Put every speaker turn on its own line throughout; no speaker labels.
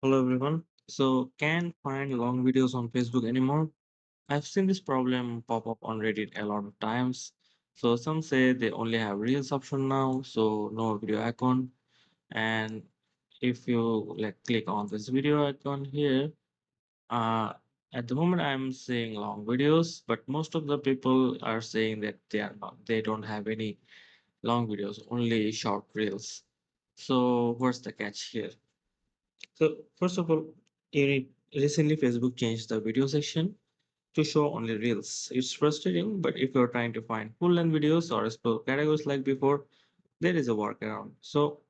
Hello everyone. So can't find long videos on Facebook anymore. I've seen this problem pop up on Reddit a lot of times. So some say they only have Reels option now, so no video icon. And if you click on this video icon here, uh, at the moment I'm seeing long videos, but most of the people are saying that they don't have any long videos, only short reels. So what's the catch here? So first of all, recently Facebook changed the video section to show only reels. It's frustrating, but if you're trying to find full-length videos or explore categories like before, there is a workaround. So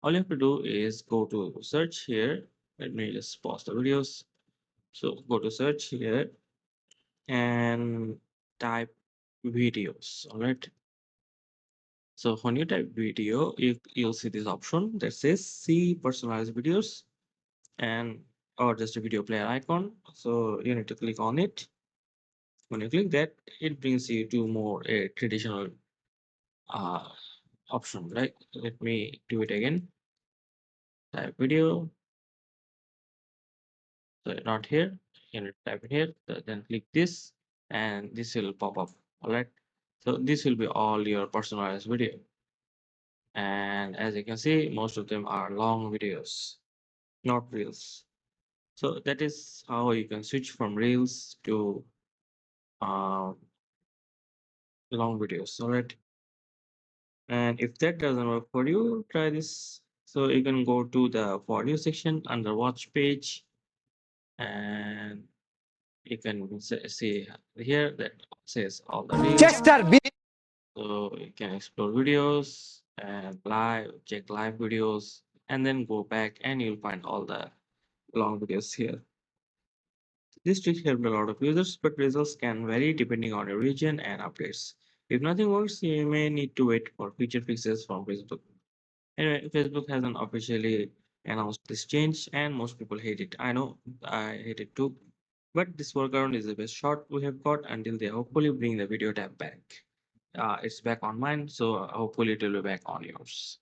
all you have to do is go to search here. Let me just pause the videos. So go to search here and type videos. All right. So when you type video, you'll see this option that says see personalized videos and or just a video player icon. So you need to click on it. When you click that, it brings you to more a traditional uh, option, right? Let me do it again. Type video, so not here. You need to type it here. So then click this, and this will pop up. All right. So this will be all your personalized video, and as you can see, most of them are long videos, not reels. So that is how you can switch from reels to uh, long videos. All right. And if that doesn't work for you, try this. So you can go to the For You section under Watch page, and you can see here that says all the reels. So you can explore videos and check live videos, and then go back and you'll find all the long videos here. This trick helped a lot of users, but results can vary depending on your region and updates. If nothing works, you may need to wait for future fixes from Facebook. Anyway, Facebook hasn't officially announced this change, and most people hate it. I know, I hate it too. But this workaround is the best shot we have got until they hopefully bring the video tab back. It's back on mine, so hopefully it will be back on yours.